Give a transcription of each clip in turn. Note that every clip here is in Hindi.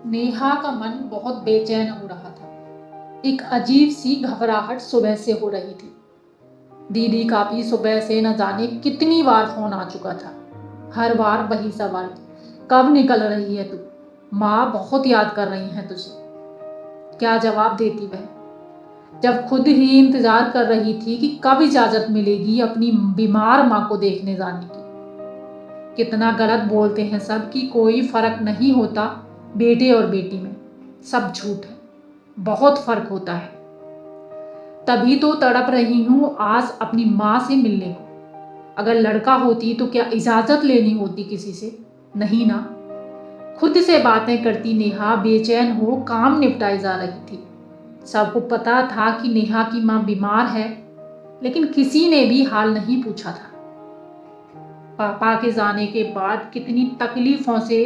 नेहा का मन बहुत बेचैन हो रहा था। एक अजीब सी घबराहट सुबह से हो रही थी। दीदी का भी सुबह से न जाने कितनी बार फोन आ चुका था। हर बार वही सवाल, कब निकल रही है तू? माँ बहुत याद कर रही हैं तुझे। क्या जवाब देती वह, जब खुद ही इंतजार कर रही थी कि कब इजाजत मिलेगी अपनी बीमार माँ को देखने जाने की। कितना गलत बोलते हैं सब कि कोई फर्क नहीं होता बेटे और बेटी में। सब झूठ है, बहुत फर्क होता है। तभी तो तड़प रही हूँ आज अपनी माँ से मिलने को। अगर लड़का होती तो क्या इजाजत लेनी होती किसी से? नहीं ना। खुद से बातें करती नेहा बेचैन हो काम निपटाई जा रही थी। सबको पता था कि नेहा की माँ बीमार है, लेकिन किसी ने भी हाल नहीं पूछा था। पापा के जाने के बाद कितनी तकलीफों से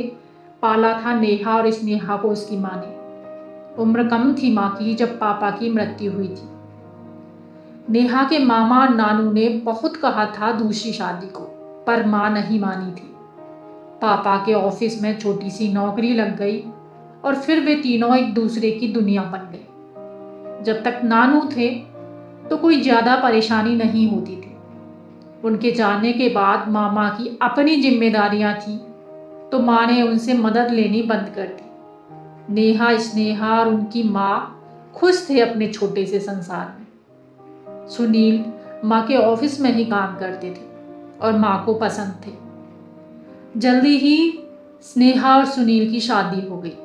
पाला था नेहा और स्नेहा को उसकी माँ ने। उम्र कम थी माँ की जब पापा की मृत्यु हुई थी। नेहा के मामा नानू ने बहुत कहा था दूसरी शादी को, पर माँ नहीं मानी थी। पापा के ऑफिस में छोटी सी नौकरी लग गई और फिर वे तीनों एक दूसरे की दुनिया बन गए। जब तक नानू थे तो कोई ज्यादा परेशानी नहीं होती थी। उनके जाने के बाद मामा की अपनी जिम्मेदारियां थी, तो माँ ने उनसे मदद लेनी बंद कर दी। नेहा, स्नेहा और उनकी माँ खुश थे अपने छोटे से संसार में। सुनील माँ के ऑफिस में ही काम करते थे और माँ को पसंद थे। जल्दी ही स्नेहा और सुनील की शादी हो गई।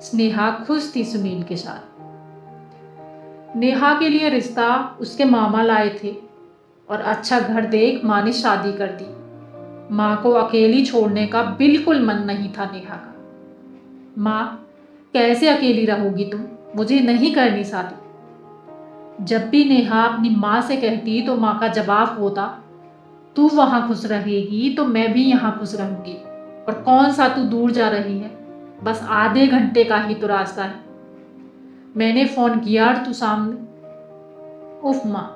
स्नेहा खुश थी सुनील के साथ। नेहा के लिए रिश्ता उसके मामा लाए थे और अच्छा घर देख माँ ने शादी कर दी। माँ को अकेली छोड़ने का बिल्कुल मन नहीं था नेहा का। माँ, कैसे अकेली रहोगी तुम? मुझे नहीं करनी शादी। जब भी नेहा अपनी माँ से कहती तो माँ का जवाब होता, तू वहां खुश रहेगी तो मैं भी यहाँ खुश रहूंगी। और कौन सा तू दूर जा रही है? बस आधे घंटे का ही तो रास्ता है। मैंने फोन किया और तू सामने। उफ माँ,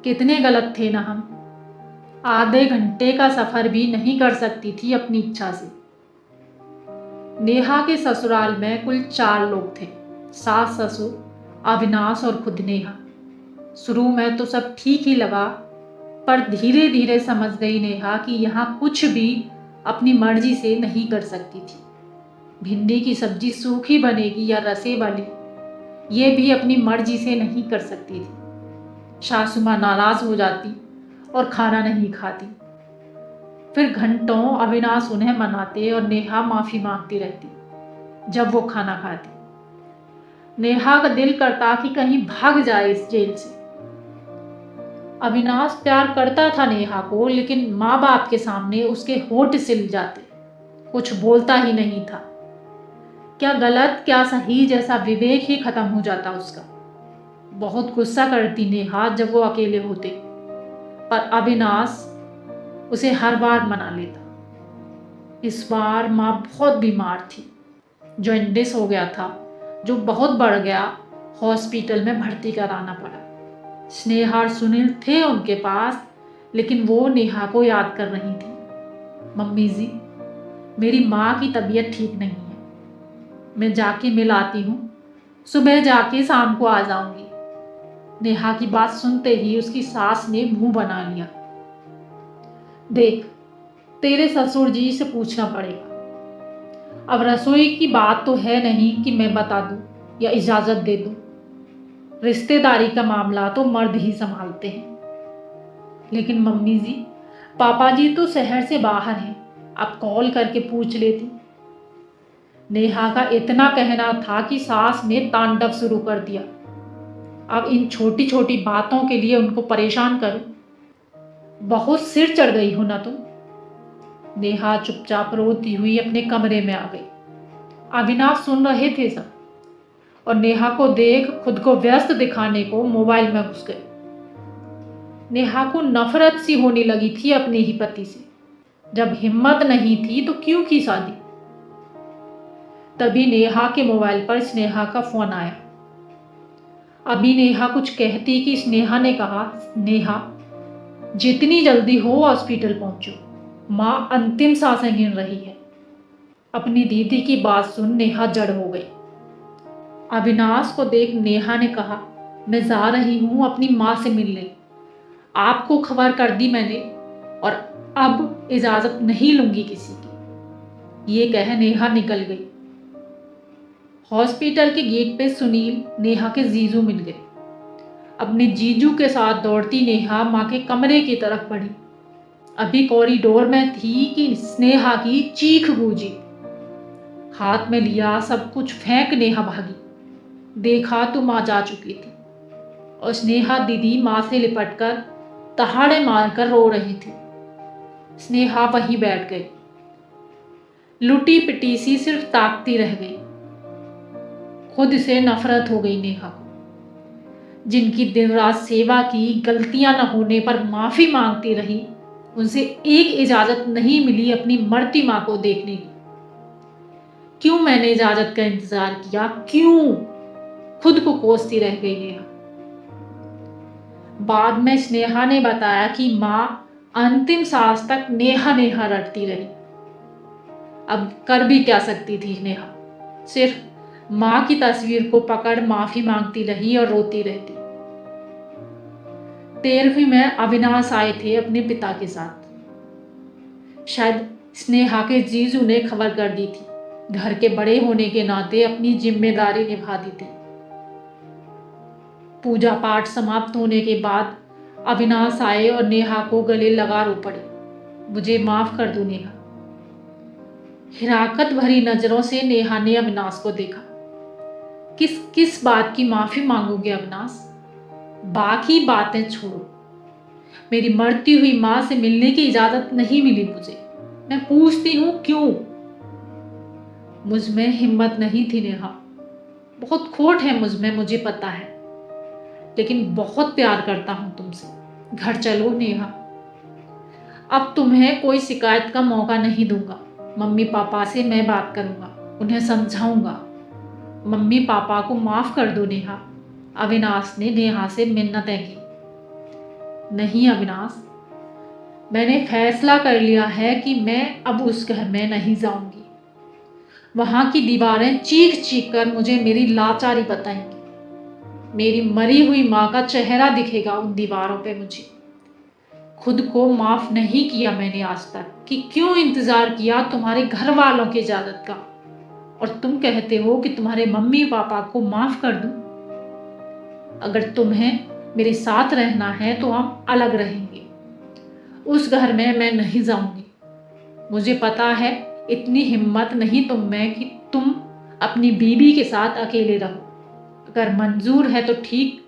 कितने गलत थे ना हम। आधे घंटे का सफर भी नहीं कर सकती थी अपनी इच्छा से। नेहा के ससुराल में कुल 4 लोग थे, सास ससुर, अविनाश और खुद नेहा। शुरू में तो सब ठीक ही लगा, पर धीरे धीरे समझ गई नेहा कि यहाँ कुछ भी अपनी मर्जी से नहीं कर सकती थी। भिंडी की सब्जी सूखी बनेगी या रसे वाली, ये भी अपनी मर्जी से नहीं कर सकती थी। सासू माँ नाराज हो जाती और खाना नहीं खाती। फिर घंटों अविनाश उन्हें मनाते और नेहा माफी मांगती रहती जब वो खाना खाती। नेहा का दिल करता कि कहीं भाग जाए इस जेल से। अविनाश प्यार करता था नेहा को, लेकिन माँ बाप के सामने उसके होठ सिल जाते, कुछ बोलता ही नहीं था। क्या गलत क्या सही जैसा विवेक ही खत्म हो जाता उसका। बहुत गुस्सा करती नेहा जब वो अकेले होते, पर अविनाश उसे हर बार मना लेता। इस बार माँ बहुत बीमार थी, जॉन्डिस हो गया था जो बहुत बढ़ गया। हॉस्पिटल में भर्ती कराना पड़ा। स्नेहा और सुनील थे उनके पास, लेकिन वो नेहा को याद कर रही थी। मम्मी जी, मेरी माँ की तबीयत ठीक नहीं है, मैं जाके मिल आती हूँ। सुबह जाके शाम को आ जाऊंगी। नेहा की बात सुनते ही उसकी सास ने मुंह बना लिया। देख, तेरे ससुर जी से पूछना पड़ेगा। अब रसोई की बात तो है नहीं कि मैं बता दूं या इजाजत दे दूं। रिश्तेदारी का मामला तो मर्द ही संभालते हैं। लेकिन मम्मी जी, पापा जी तो शहर से बाहर हैं, आप कॉल करके पूछ लेती। नेहा का इतना कहना था कि सास ने तांडव शुरू कर दिया। अब इन छोटी छोटी बातों के लिए उनको परेशान करूं? बहुत सिर चढ़ गई हो ना तुम। नेहा चुपचाप रोती हुई अपने कमरे में आ गई। अविनाश सुन रहे थे सब, और नेहा को देख खुद को व्यस्त दिखाने को मोबाइल में घुस गए। नेहा को नफरत सी होने लगी थी अपने ही पति से। जब हिम्मत नहीं थी तो क्यों की शादी? तभी नेहा के मोबाइल पर स्नेहा का फोन आया। अभी नेहा कुछ कहती कि स्नेहा ने कहा, नेहा, जितनी जल्दी हो हॉस्पिटल पहुंचो, माँ अंतिम सांसें गिन रही है। अपनी दीदी की बात सुन नेहा जड़ हो गई। अविनाश को देख नेहा ने कहा, मैं जा रही हूँ अपनी माँ से मिलने। आपको खबर कर दी मैंने और अब इजाजत नहीं लूंगी किसी की। ये कह नेहा निकल गई। हॉस्पिटल के गेट पे सुनील नेहा के जीजू मिल गए। अपने जीजू के साथ दौड़ती नेहा माँ के कमरे की तरफ बढ़ी। अभी कॉरिडोर में थी कि स्नेहा की चीख गूंजी। हाथ में लिया सब कुछ फेंक नेहा भागी। देखा तो माँ जा चुकी थी और स्नेहा दीदी माँ से लिपटकर दहाड़े मारकर रो रही थी। स्नेहा वहीं बैठ गई, लुटी पिटी सी सिर्फ ताकती रह गई। खुद से नफरत हो गई नेहा को। जिनकी दिन रात सेवा की, गलतियां न होने पर माफी मांगती रही, उनसे एक इजाजत नहीं मिली अपनी मरती मां को देखने की। क्यों मैंने इजाजत का इंतजार किया, क्यों? खुद को कोसती रह गई नेहा। बाद में स्नेहा ने बताया कि मां अंतिम सांस तक नेहा नेहा रटती रही। अब कर भी क्या सकती थी नेहा, सिर्फ मां की तस्वीर को पकड़ माफी मांगती रही और रोती रहती। 13वीं में अविनाश आए थे अपने पिता के साथ। शायद स्नेहा के जीजू ने खबर कर दी थी। घर के बड़े होने के नाते अपनी जिम्मेदारी निभा दी थी। पूजा पाठ समाप्त होने के बाद अविनाश आए और नेहा को गले लगा रो पड़े, मुझे माफ कर दो नेहा। हिराकत भरी नजरों से नेहा ने अविनाश को देखा। किस किस बात की माफी मांगोगे अविनाश? बाकी बातें छोड़ो। मेरी मरती हुई मां से मिलने की इजाजत नहीं मिली मुझे। मैं पूछती हूं क्यों? मुझ में हिम्मत नहीं थी नेहा। बहुत खोट है मुझ में, मुझे पता है, लेकिन बहुत प्यार करता हूं तुमसे। घर चलो नेहा। अब तुम्हें कोई शिकायत का मौका नहीं दूंगा। मम्मी पापा से मैं बात करूंगा, उन्हें समझाऊंगा। मम्मी पापा को माफ कर दो नेहा। अविनाश ने नेहा से मिन्नतें की। नहीं अविनाश, मैंने फैसला कर लिया है कि मैं अब उस घर में नहीं जाऊंगी। वहां की दीवारें चीख चीख कर मुझे मेरी लाचारी बताएंगी। मेरी मरी हुई मां का चेहरा दिखेगा उन दीवारों पे मुझे। खुद को माफ नहीं किया मैंने आज तक कि क्यों इंतजार किया तुम्हारे घर वालों की इजाजत का, और तुम कहते हो कि तुम्हारे मम्मी पापा को माफ कर दूं। अगर तुम्हें मेरे साथ रहना है तो हम अलग रहेंगे। उस घर में मैं नहीं जाऊंगी। मुझे पता है इतनी हिम्मत नहीं तुम में कि तुम अपनी बीवी के साथ अकेले रहो। अगर मंजूर है तो ठीक,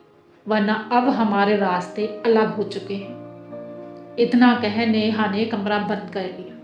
वरना अब हमारे रास्ते अलग हो चुके हैं। इतना कह नेहा ने कमरा बंद कर लिया।